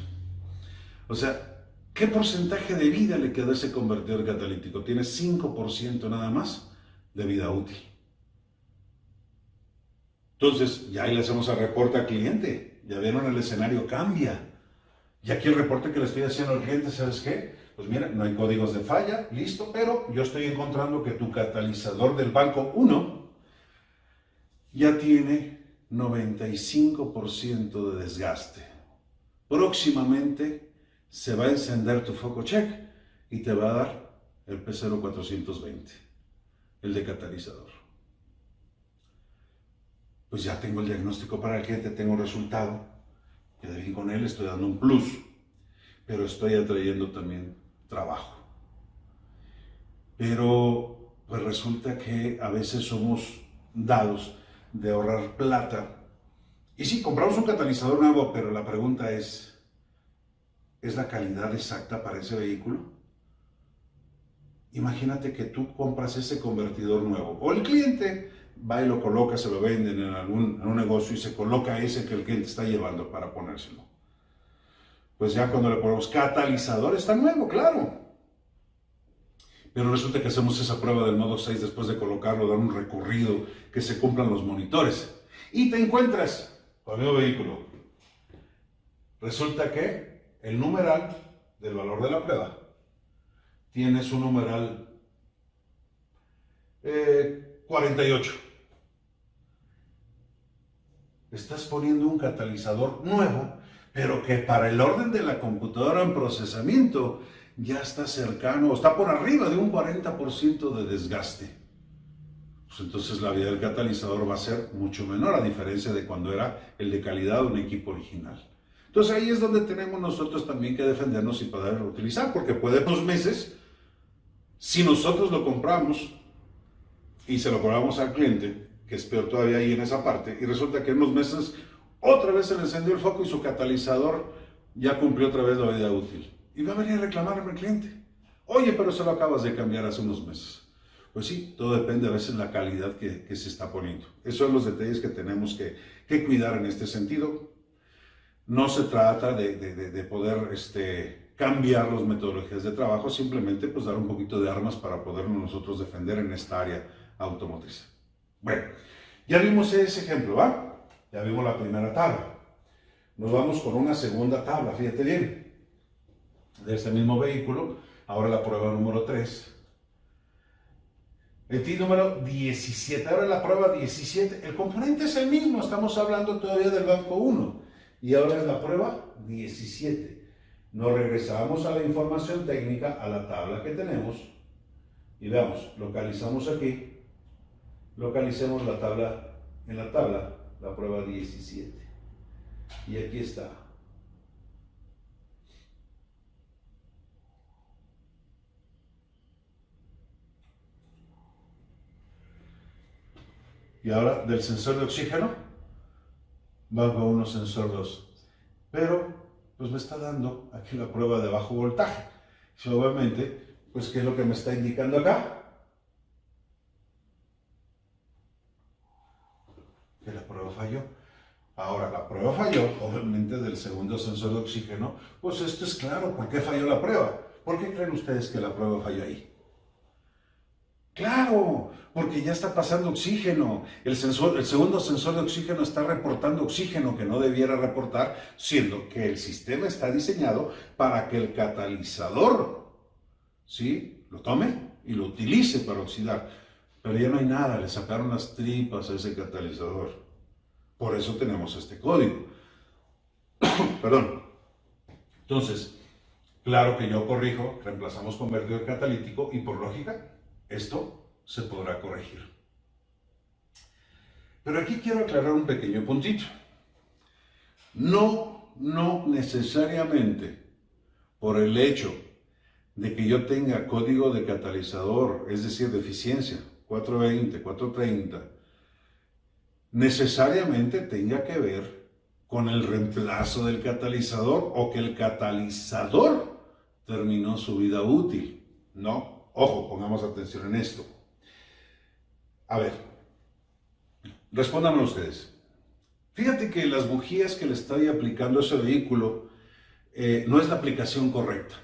O sea, ¿qué porcentaje de vida le quedó a ese convertidor catalítico? Tiene 5% nada más de vida útil. Entonces, ya ahí le hacemos el reporte al cliente. Ya vieron, el escenario cambia. Y aquí el reporte que le estoy haciendo al cliente, ¿sabes qué? Pues mira, no hay códigos de falla, listo, pero yo estoy encontrando que tu catalizador del banco 1 ya tiene 95% de desgaste. Próximamente se va a encender tu foco check y te va a dar el P0420, el de catalizador. Pues ya tengo el diagnóstico para el cliente, tengo el resultado, quedé bien con él, estoy dando un plus, pero estoy atrayendo también trabajo. Pero pues resulta que a veces somos dados de ahorrar plata. Y sí, compramos un catalizador nuevo, pero la pregunta ¿es la calidad exacta para ese vehículo? Imagínate que tú compras ese convertidor nuevo, o el cliente va y lo coloca, se lo venden en un negocio y se coloca ese que el cliente está llevando para ponérselo. Pues ya cuando le ponemos catalizador está nuevo, claro. Pero resulta que hacemos esa prueba del modo 6 después de colocarlo, dar un recorrido, que se cumplan los monitores. Y te encuentras con el nuevo vehículo. Resulta que el numeral del valor de la prueba tiene su numeral 48. Estás poniendo un catalizador nuevo, pero que para el orden de la computadora en procesamiento ya está cercano, está por arriba de un 40% de desgaste. Pues entonces la vida del catalizador va a ser mucho menor, a diferencia de cuando era el de calidad de un equipo original. Entonces ahí es donde tenemos nosotros también que defendernos y poder utilizar, porque puede 2 meses, si nosotros lo compramos y se lo cobramos al cliente, que es peor todavía ahí en esa parte, y resulta que en unos meses otra vez se le encendió el foco y su catalizador ya cumplió otra vez la vida útil. Y va a venir a reclamarme al cliente. Oye, pero se lo acabas de cambiar hace unos meses. Pues sí, todo depende a veces de la calidad que se está poniendo. Esos son los detalles que tenemos que cuidar en este sentido. No se trata de poder cambiar las metodologías de trabajo, simplemente pues dar un poquito de armas para podernos nosotros defender en esta área automotriz. Bueno, ya vimos ese ejemplo, ¿va? Ya vimos la primera tabla. Nos vamos con una segunda tabla, fíjate bien. De este mismo vehículo, ahora la prueba número 3. El TIC número 17. Ahora la prueba 17. El componente es el mismo. Estamos hablando todavía del banco 1. Y ahora es la prueba 17. Nos regresamos a la información técnica, a la tabla que tenemos. Y veamos, localizamos aquí. Localicemos la tabla, en la tabla, la prueba 17. Y aquí está. Y ahora del sensor de oxígeno, banco 1, sensor 2. Pero, pues me está dando aquí la prueba de bajo voltaje. Y obviamente, pues ¿qué es lo que me está indicando acá? Que la prueba falló. Ahora, la prueba falló, obviamente, del segundo sensor de oxígeno. Pues esto es claro. ¿Por qué falló la prueba? ¿Por qué creen ustedes que la prueba falló ahí? Claro, porque ya está pasando oxígeno. El segundo sensor de oxígeno está reportando oxígeno que no debiera reportar, siendo que el sistema está diseñado para que el catalizador, ¿sí?, lo tome y lo utilice para oxidar. Pero ya no hay nada, le sacaron las tripas a ese catalizador. Por eso tenemos este código. Perdón. Entonces, claro que yo corrijo, reemplazamos convertidor catalítico y por lógica, esto se podrá corregir. Pero aquí quiero aclarar un pequeño puntito. No necesariamente por el hecho de que yo tenga código de catalizador, es decir, de eficiencia, 420, 430, necesariamente tenga que ver con el reemplazo del catalizador o que el catalizador terminó su vida útil. No. Ojo, pongamos atención en esto. A ver, respóndanme ustedes. Fíjate que las bujías que le estoy aplicando a ese vehículo no es la aplicación correcta.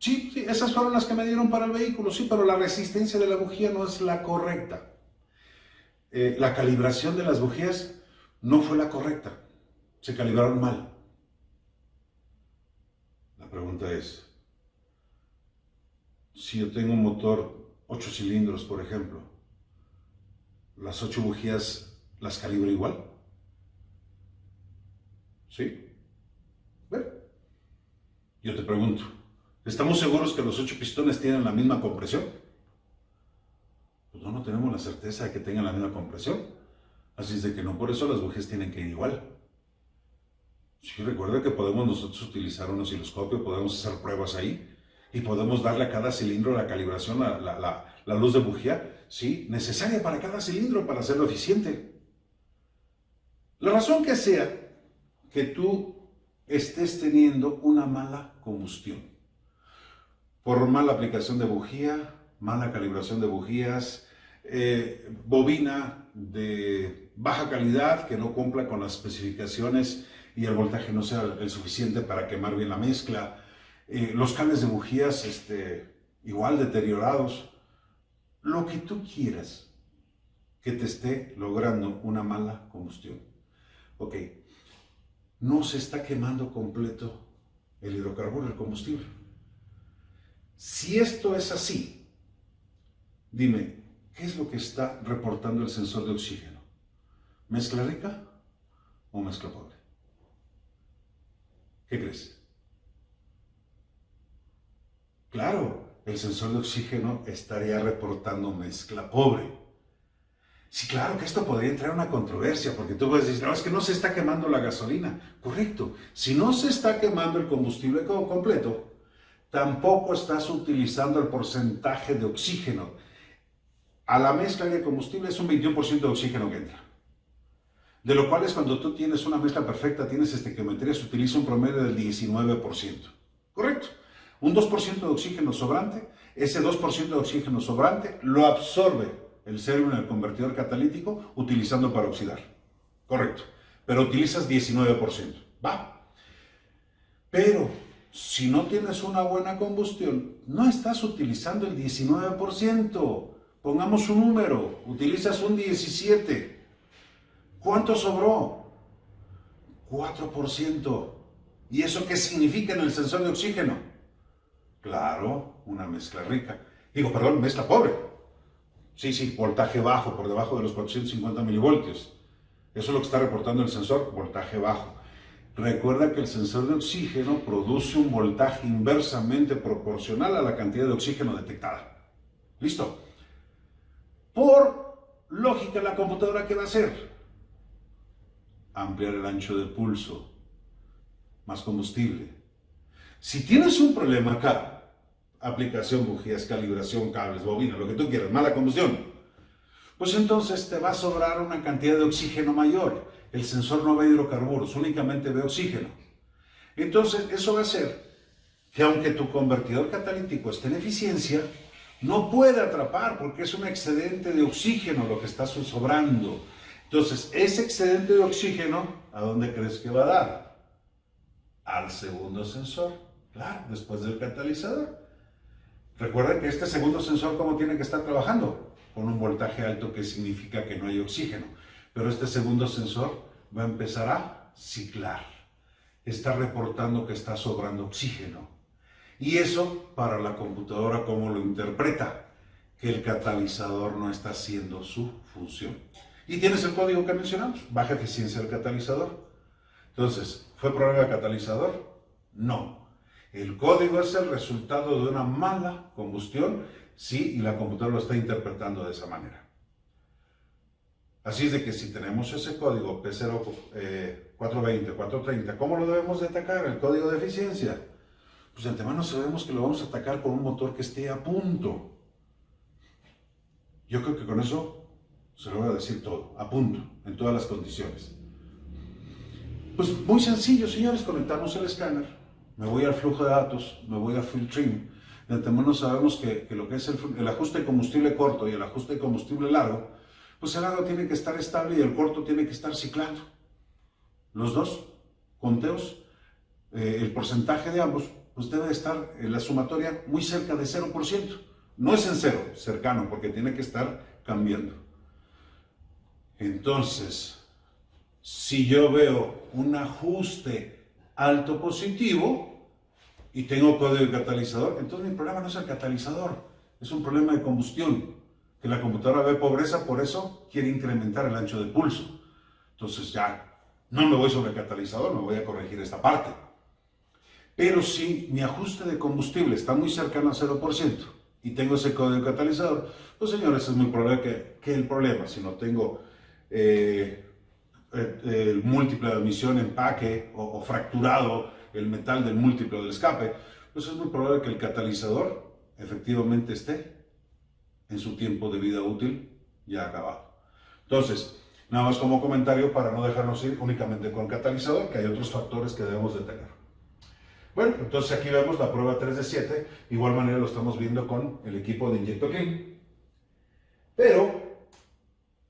Sí, esas fueron las que me dieron para el vehículo, sí, pero la resistencia de la bujía no es la correcta. La calibración de las bujías no fue la correcta. Se calibraron mal. La pregunta es, si yo tengo un motor 8 cilindros, por ejemplo, ¿las 8 bujías las calibro igual? ¿Sí? Bueno, yo te pregunto, ¿estamos seguros que los 8 pistones tienen la misma compresión? Pues no tenemos la certeza de que tengan la misma compresión. Así es de que no por eso las bujías tienen que ir igual. Sí, recuerda que podemos nosotros utilizar un osciloscopio, podemos hacer pruebas ahí. Y podemos darle a cada cilindro la calibración, la luz de bujía, ¿sí?, necesaria para cada cilindro para hacerlo eficiente. La razón que sea que tú estés teniendo una mala combustión, por mala aplicación de bujía, mala calibración de bujías, bobina de baja calidad que no cumpla con las especificaciones y el voltaje no sea el suficiente para quemar bien la mezcla, los cables de bujías igual deteriorados, lo que tú quieras que te esté logrando una mala combustión. Ok, no se está quemando completo el hidrocarburo, el combustible. Si esto es así, dime, ¿qué es lo que está reportando el sensor de oxígeno? ¿Mezcla rica o mezcla pobre? ¿Qué crees? Claro, el sensor de oxígeno estaría reportando mezcla pobre. Sí, claro que esto podría entrar en una controversia, porque tú puedes decir, no, es que no se está quemando la gasolina. Correcto, si no se está quemando el combustible completo, tampoco estás utilizando el porcentaje de oxígeno. A la mezcla de combustible es un 21% de oxígeno que entra. De lo cual es cuando tú tienes una mezcla perfecta, tienes estequiometría, se utiliza un promedio del 19%. ¿Correcto? Un 2% de oxígeno sobrante, ese 2% de oxígeno sobrante lo absorbe el cerebro en el convertidor catalítico utilizando para oxidar. Correcto. Pero utilizas 19%. Va. Pero si no tienes una buena combustión, no estás utilizando el 19%. Pongamos un número, utilizas un 17%. ¿Cuánto sobró? 4%. ¿Y eso qué significa en el sensor de oxígeno? Claro, una mezcla rica. Digo, perdón, mezcla pobre. Sí, voltaje bajo, por debajo de los 450 milivoltios. Eso es lo que está reportando el sensor, voltaje bajo. Recuerda que el sensor de oxígeno produce un voltaje inversamente proporcional a la cantidad de oxígeno detectada. ¿Listo? Por lógica, la computadora, ¿qué va a hacer? Ampliar el ancho de pulso, más combustible. Si tienes un problema acá, aplicación, bujías, calibración, cables, bobina, lo que tú quieras, mala combustión, pues entonces te va a sobrar una cantidad de oxígeno mayor. El sensor no ve hidrocarburos, únicamente ve oxígeno. Entonces, eso va a hacer que aunque tu convertidor catalítico esté en eficiencia, no puede atrapar porque es un excedente de oxígeno lo que está sobrando. Entonces, ese excedente de oxígeno, ¿a dónde crees que va a dar? Al segundo sensor, claro, después del catalizador. Recuerda que este segundo sensor, ¿cómo tiene que estar trabajando? Con un voltaje alto, que significa que no hay oxígeno. Pero este segundo sensor va a empezar a ciclar. Está reportando que está sobrando oxígeno. Y eso, para la computadora, ¿cómo lo interpreta? Que el catalizador no está haciendo su función. Y tienes el código que mencionamos, baja eficiencia del catalizador. Entonces, ¿fue problema del catalizador? No. El código es el resultado de una mala combustión, sí, y la computadora lo está interpretando de esa manera. Así es de que si tenemos ese código P0, 420, 430, ¿cómo lo debemos de atacar? El código de eficiencia. Pues de antemano sabemos que lo vamos a atacar con un motor que esté a punto. Yo creo que con eso se lo voy a decir todo, a punto, en todas las condiciones. Pues muy sencillo, señores, conectamos el escáner, me voy al flujo de datos, me voy a Field Trim. De antemano sabemos que lo que es el ajuste de combustible corto y el ajuste de combustible largo, pues el largo tiene que estar estable y el corto tiene que estar ciclando. Los dos conteos, el porcentaje de ambos, pues debe estar en la sumatoria muy cerca de 0%. No es en cero, cercano, porque tiene que estar cambiando. Entonces, si yo veo un ajuste alto positivo y tengo código de catalizador, entonces mi problema no es el catalizador, es un problema de combustión, que la computadora ve pobreza, por eso quiere incrementar el ancho de pulso. Entonces ya no me voy sobre el catalizador, me voy a corregir esta parte. Pero si mi ajuste de combustible está muy cercano a 0% y tengo ese código de catalizador, pues señores, es muy probable que el problema, si no tengo el múltiplo de admisión, empaque o fracturado el metal del múltiplo del escape, pues es muy probable que el catalizador efectivamente esté en su tiempo de vida útil ya acabado. Entonces, nada más como comentario para no dejarnos ir únicamente con el catalizador, que hay otros factores que debemos de tener. Bueno, entonces aquí vemos la prueba 3 de 7, de igual manera lo estamos viendo con el equipo de Injecto Clean. Pero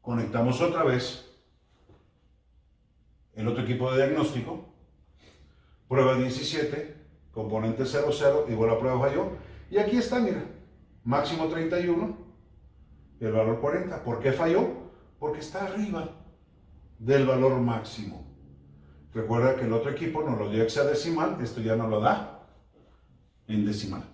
conectamos otra vez el otro equipo de diagnóstico, prueba 17, componente 00, igual la prueba falló, y aquí está, mira, máximo 31, el valor 40. ¿Por qué falló? Porque está arriba del valor máximo. Recuerda que el otro equipo nos lo dio hexadecimal, esto ya no lo da en decimal.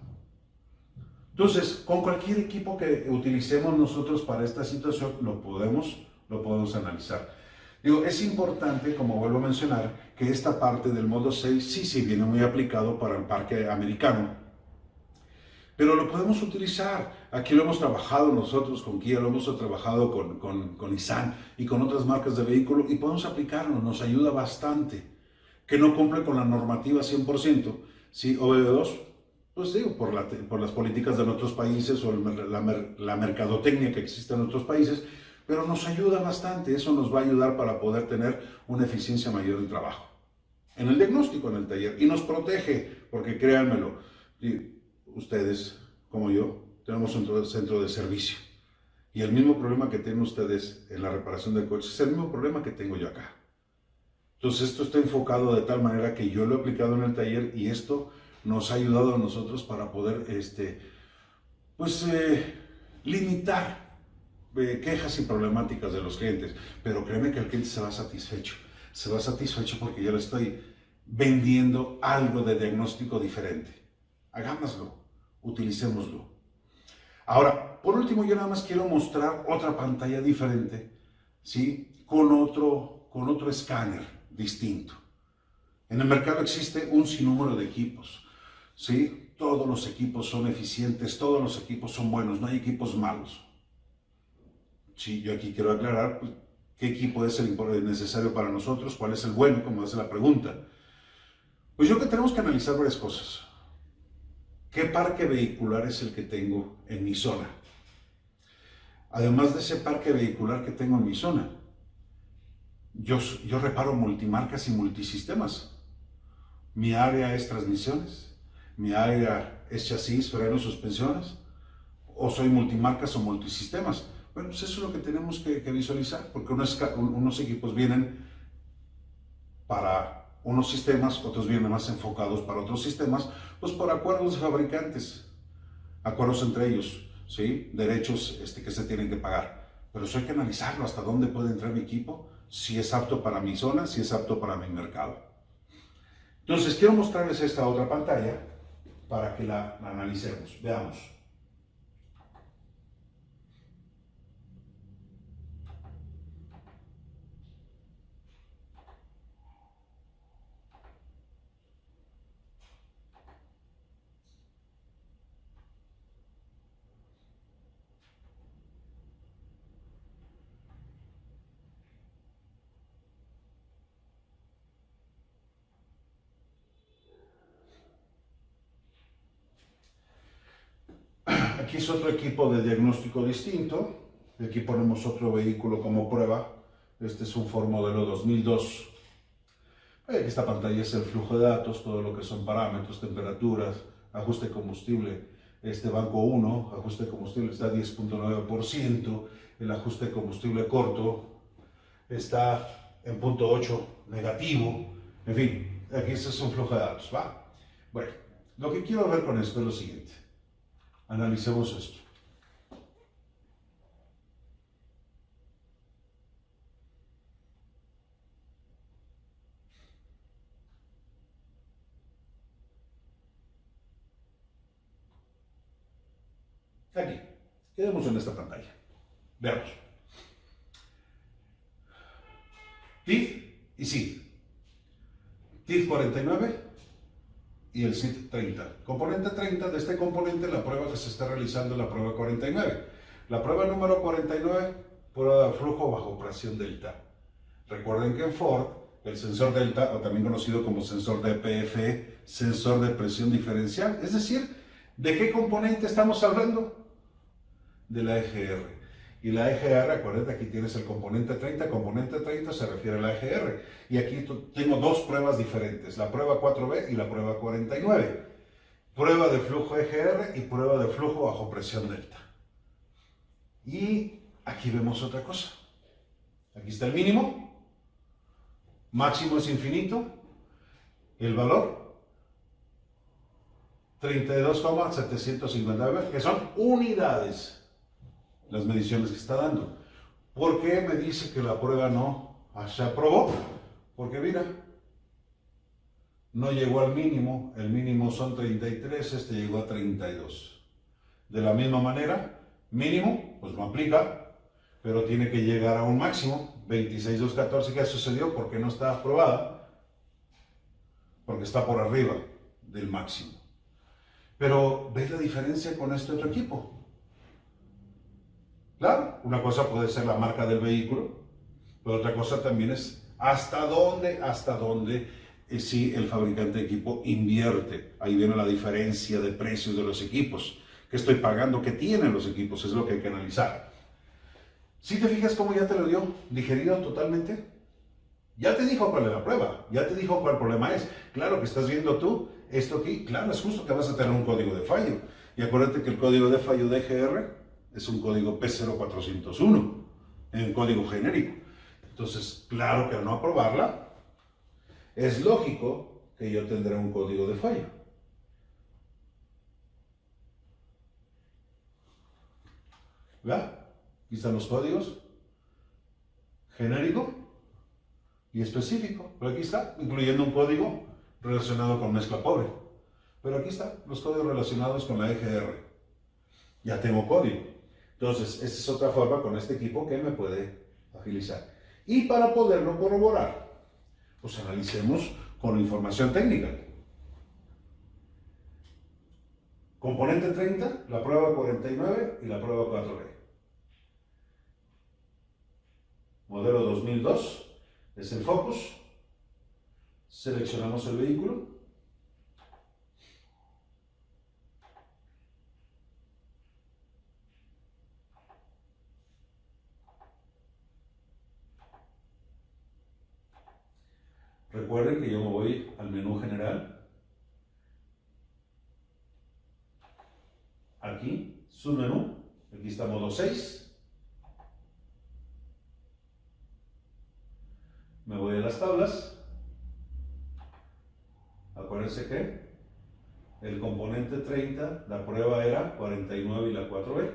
Entonces, con cualquier equipo que utilicemos nosotros para esta situación, lo podemos analizar. Digo, es importante, como vuelvo a mencionar, que esta parte del modo 6 sí viene muy aplicado para el parque americano. Pero lo podemos utilizar. Aquí lo hemos trabajado nosotros con Kia, lo hemos trabajado con Nissan y con otras marcas de vehículo y podemos aplicarlo, nos ayuda bastante. Que no cumple con la normativa 100%, ¿sí? OBD2, pues digo, por las políticas de nuestros países o la mercadotecnia que existe en otros países, pero nos ayuda bastante. Eso nos va a ayudar para poder tener una eficiencia mayor de trabajo en el diagnóstico, en el taller, y nos protege, porque créanmelo, ustedes, como yo, tenemos un centro de servicio. Y el mismo problema que tienen ustedes en la reparación de coches es el mismo problema que tengo yo acá. Entonces esto está enfocado de tal manera que yo lo he aplicado en el taller y esto nos ha ayudado a nosotros para poder limitar quejas y problemáticas de los clientes. Pero créeme que el cliente se va satisfecho. Se va satisfecho porque yo le estoy vendiendo algo de diagnóstico diferente. Hagámoslo. Utilicémoslo. Ahora, por último, yo nada más quiero mostrar otra pantalla diferente, ¿sí? Con otro escáner distinto. En el mercado existe un sinnúmero de equipos, ¿sí? Todos los equipos son eficientes, todos los equipos son buenos, no hay equipos malos. Sí, yo aquí quiero aclarar pues, qué equipo es el necesario para nosotros, cuál es el bueno, como hace la pregunta. Pues yo creo que tenemos que analizar varias cosas. ¿Qué parque vehicular es el que tengo en mi zona? Además de ese parque vehicular que tengo en mi zona, yo reparo multimarcas y multisistemas. Mi área es transmisiones, mi área es chasis, frenos, suspensiones, o soy multimarcas o multisistemas. Bueno, pues eso es lo que tenemos que visualizar, porque unos equipos vienen para unos sistemas, otros vienen más enfocados para otros sistemas, pues por acuerdos de fabricantes, acuerdos entre ellos, ¿sí? Derechos que se tienen que pagar. Pero eso hay que analizarlo, hasta dónde puede entrar mi equipo, si es apto para mi zona, si es apto para mi mercado. Entonces, quiero mostrarles esta otra pantalla para que la analicemos. Veamos. Aquí es otro equipo de diagnóstico distinto. Aquí ponemos otro vehículo como prueba. Este es un Ford modelo 2002. Aquí esta pantalla es el flujo de datos, todo lo que son parámetros, temperaturas, ajuste de combustible. Este banco 1, ajuste de combustible está a 10.9%. El ajuste de combustible corto está en 0.8 negativo. En fin, aquí este es un flujo de datos, ¿va? Bueno, lo que quiero ver con esto es lo siguiente. Analicemos esto. Aquí, quedemos en esta pantalla. Veamos. TID y SID. TID 49 y el SID 30. Componente 30, de este componente la prueba que se está realizando es la prueba 49. La prueba número 49, prueba de flujo bajo presión delta. Recuerden que en Ford, el sensor delta, o también conocido como sensor DPF, sensor de presión diferencial, es decir, ¿de qué componente estamos hablando? De la EGR. Y la EGR, acuérdate, aquí tienes el componente 30 se refiere a la EGR. Y aquí tengo dos pruebas diferentes, la prueba 4B y la prueba 49. Prueba de flujo EGR y prueba de flujo bajo presión delta. Y aquí vemos otra cosa. Aquí está el mínimo, máximo es infinito, el valor 32,759, que son unidades. Las mediciones que está dando. ¿Por qué me dice que la prueba no se aprobó? Porque mira, no llegó al mínimo, el mínimo son 33, este llegó a 32. De la misma manera, mínimo, pues no aplica, pero tiene que llegar a un máximo, 26,214. ¿Qué sucedió? Porque no está aprobada, porque está por arriba del máximo. Pero, ¿ves la diferencia con este otro equipo? Claro, una cosa puede ser la marca del vehículo, pero otra cosa también es hasta dónde si el fabricante de equipo invierte. Ahí viene la diferencia de precios de los equipos. ¿Qué estoy pagando? ¿Qué tienen los equipos? Es lo que hay que analizar. Si te fijas cómo ya te lo dio digerido totalmente, ya te dijo cuál es la prueba, ya te dijo cuál problema es. Claro que estás viendo tú esto aquí, claro, es justo que vas a tener un código de fallo. Y acuérdate que el código de fallo de EGR es un código P0401, en código genérico. Entonces, claro que al no aprobarla, es lógico que yo tendré un código de fallo. ¿Verdad? Aquí están los códigos, genérico y específico. Pero aquí está, incluyendo un código relacionado con mezcla pobre. Pero aquí están los códigos relacionados con la EGR. Ya tengo código. Entonces, esta es otra forma con este equipo que me puede agilizar. Y para poderlo corroborar, pues analicemos con información técnica. Componente 30, la prueba 49 y la prueba 4B. Modelo 2002 es el Focus. Seleccionamos el vehículo. Recuerden que yo me voy al menú general. Aquí, submenú. Aquí está modo 6. Me voy a las tablas. Acuérdense que el componente 30, la prueba era 49 y la 4B.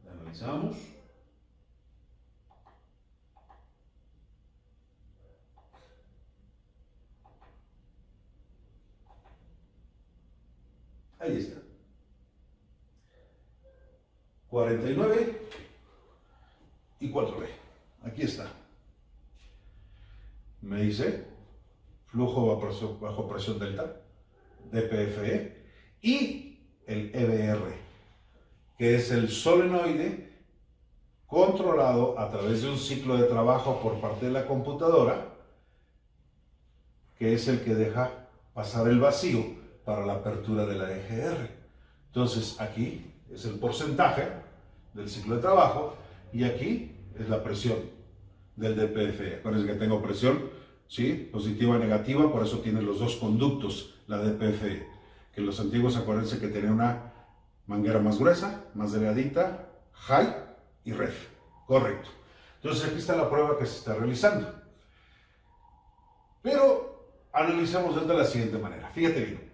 La analizamos. Ahí está. 49 y 4B. Aquí está. Me dice flujo bajo presión delta, DPFE, y el EBR, que es el solenoide controlado a través de un ciclo de trabajo por parte de la computadora, que es el que deja pasar el vacío para la apertura de la EGR. Entonces aquí es el porcentaje del ciclo de trabajo y aquí es la presión del DPFE. Acuérdense que tengo presión, ¿sí?, positiva y negativa, por eso tiene los dos conductos la DPFE. Que los antiguos, acuérdense que tenía una manguera más gruesa, más delgadita, high y ref. Correcto. Entonces aquí está la prueba que se está realizando. Pero analicemos de la siguiente manera. Fíjate bien.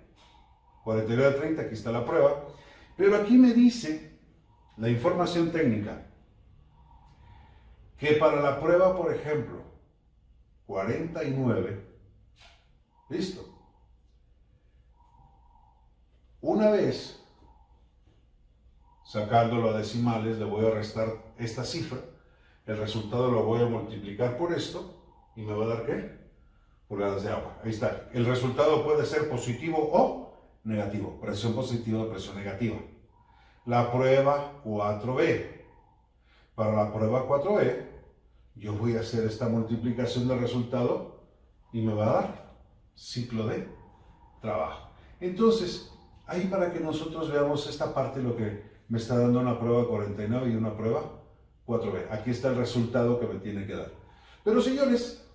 49 a 30, aquí está la prueba. Pero aquí me dice la información técnica que para la prueba, por ejemplo, 49, listo. Una vez sacándolo a decimales, le voy a restar esta cifra, el resultado lo voy a multiplicar por esto y me va a dar ¿qué? Pulgadas de agua. Ahí está. El resultado puede ser positivo o negativo. Presión positiva, presión negativa. La prueba 4B. Para la prueba 4B, yo voy a hacer esta multiplicación del resultado y me va a dar ciclo de trabajo. Entonces, ahí para que nosotros veamos esta parte, lo que me está dando una prueba 49 y una prueba 4B. Aquí está el resultado que me tiene que dar. Pero señores,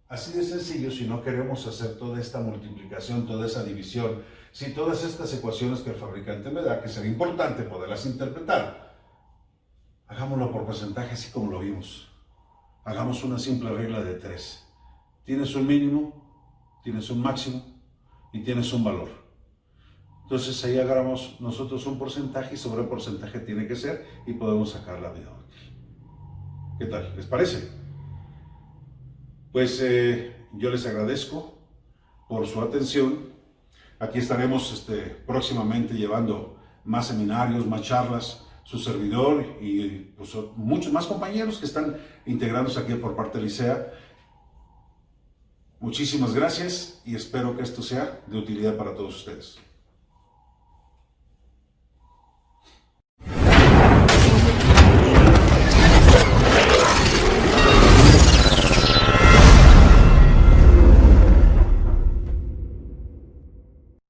así de sencillo, si no queremos hacer toda esta multiplicación, toda esa división, si todas estas ecuaciones que el fabricante me da, que será importante poderlas interpretar, hagámoslo por porcentaje así como lo vimos. Hagamos una simple regla de 3. Tienes un mínimo, tienes un máximo y tienes un valor. Entonces ahí agarramos nosotros un porcentaje y sobre el porcentaje tiene que ser y podemos sacar la vida útil. ¿Qué tal? ¿Les parece? Pues yo les agradezco por su atención. Aquí estaremos próximamente llevando más seminarios, más charlas, su servidor y pues, muchos más compañeros que están integrándose aquí por parte de Licea. Muchísimas gracias y espero que esto sea de utilidad para todos ustedes.